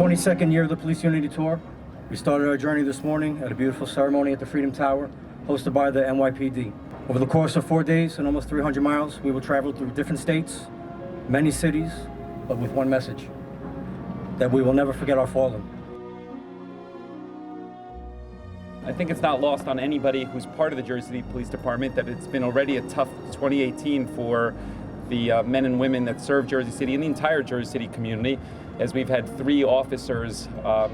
22nd year of the Police Unity Tour. We started our journey this morning at a beautiful ceremony at the Freedom Tower, hosted by the NYPD. Over the course of 4 days and almost 300 miles, we will travel through different states, many cities, but with one message, that we will never forget our fallen. I think it's not lost on anybody who's part of the Jersey City Police Department that it's been already a tough 2018 for the men and women that serve Jersey City and the entire Jersey City community, as we've had 3 officers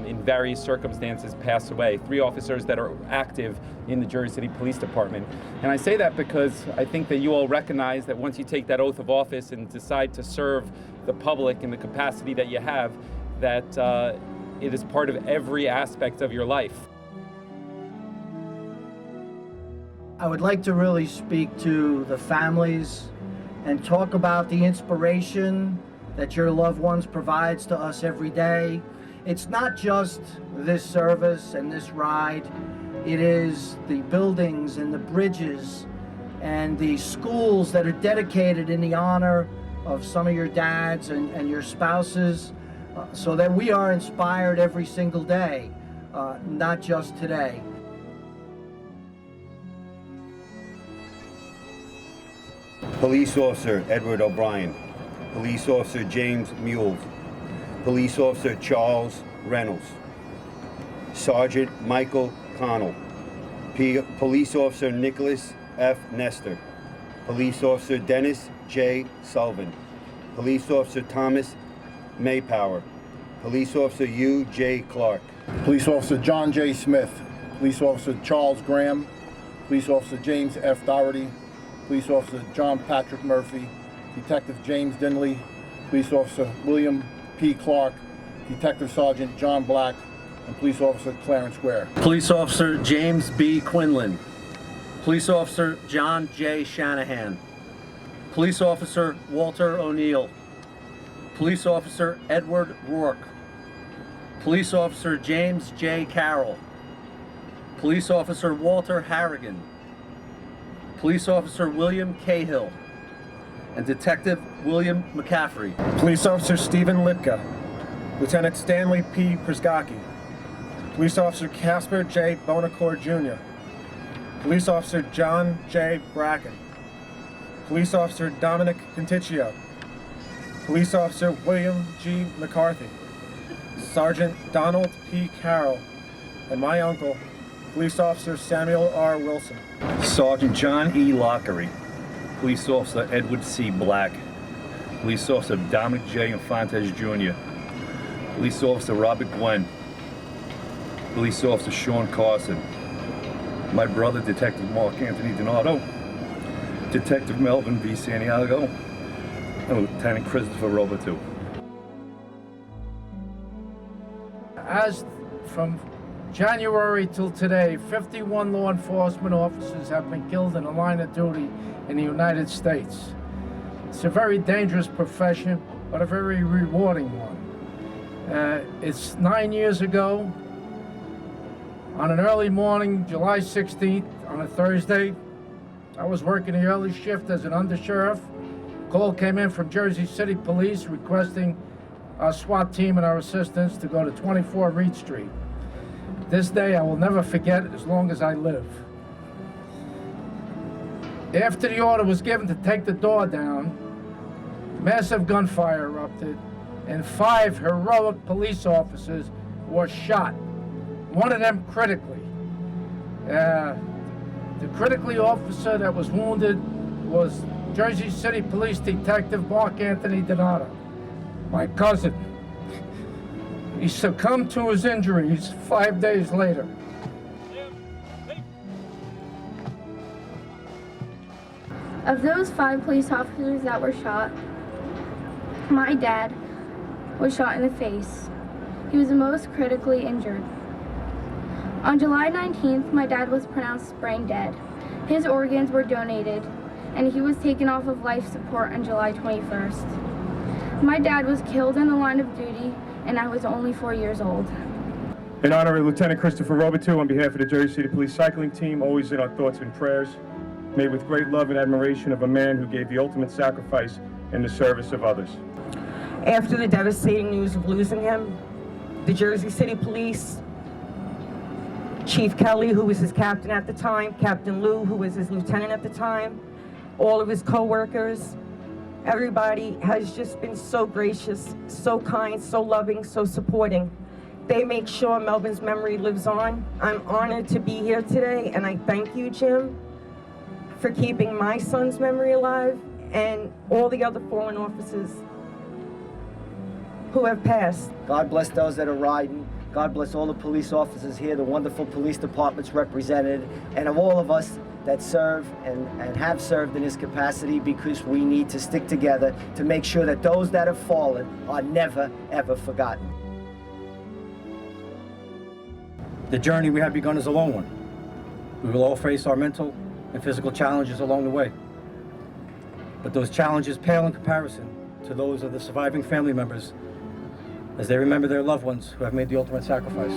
in various circumstances pass away, 3 officers that are active in the Jersey City Police Department. And I say that because I think that you all recognize that once you take that oath of office and decide to serve the public in the capacity that you have, that it is part of every aspect of your life. I would like to really speak to the families and talk about the inspiration that your loved ones provides to us every day. It's not just this service and this ride. It is the buildings and the bridges and the schools that are dedicated in the honor of some of your dads and your spouses, so that we are inspired every single day, not just today. Police Officer Edward O'Brien, Police Officer James Mules, Police Officer Charles Reynolds, Sergeant Michael Connell, Police Officer Nicholas F. Nestor, Police Officer Dennis J. Sullivan, Police Officer Thomas Maypower, Police Officer U. J. Clark, Police Officer John J. Smith, Police Officer Charles Graham, Police Officer James F. Doherty, Police Officer John Patrick Murphy, Detective James Dinley, Police Officer William P. Clark, Detective Sergeant John Black, and Police Officer Clarence Ware. Police Officer James B. Quinlan. Police Officer John J. Shanahan. Police Officer Walter O'Neill. Police Officer Edward Rourke. Police Officer James J. Carroll. Police Officer Walter Harrigan. Police Officer William Cahill, and Detective William McCaffrey. Police Officer Stephen Lipka, Lieutenant Stanley P. Przgocki, Police Officer Casper J. Bonacore Jr., Police Officer John J. Bracken, Police Officer Dominic Conticchio, Police Officer William G. McCarthy, Sergeant Donald P. Carroll, and my uncle, Police Officer Samuel R. Wilson. Sergeant John E. Lockery, Police Officer Edward C. Black, Police Officer Dominic J. Infantes Jr., Police Officer Robert Gwen, Police Officer Sean Carson, my brother Detective Mark Anthony Donato, Detective Melvin V. Santiago, and Lieutenant Christopher Roberto. As from January till today, 51 law enforcement officers have been killed in the line of duty in the United States. It's a very dangerous profession, but a very rewarding one. It's 9 years ago, on an early morning, July 16th, on a Thursday, I was working the early shift as an undersheriff. Call came in from Jersey City Police requesting our SWAT team and our assistants to go to 24 Reed Street. This day I will never forget as long as I live. After the order was given to take the door down, massive gunfire erupted and 5 heroic police officers were shot, one of them critically. The critically officer that was wounded was Jersey City Police Detective Mark Anthony Donato, my cousin. He succumbed to his injuries 5 days later. Of those 5 police officers that were shot, my dad was shot in the face. He was the most critically injured. On July 19th, my dad was pronounced brain dead. His organs were donated, and he was taken off of life support on July 21st. My dad was killed in the line of duty, and I was only 4 years old. In honor of Lieutenant Christopher Roberto, on behalf of the Jersey City Police Cycling Team, always in our thoughts and prayers, made with great love and admiration of a man who gave the ultimate sacrifice in the service of others. After the devastating news of losing him, the Jersey City Police, Chief Kelly, who was his captain at the time, Captain Lou, who was his lieutenant at the time, all of his co-workers. Everybody has just been so gracious, so kind, so loving, so supporting. They make sure Melvin's memory lives on. I'm honored to be here today, and I thank you, Jim, for keeping my son's memory alive and all the other fallen officers who have passed. God bless those that are riding. God bless all the police officers here, the wonderful police departments represented, and of all of us that serve and have served in this capacity, because we need to stick together to make sure that those that have fallen are never, ever forgotten. The journey we have begun is a long one. We will all face our mental and physical challenges along the way. But those challenges pale in comparison to those of the surviving family members as they remember their loved ones who have made the ultimate sacrifice.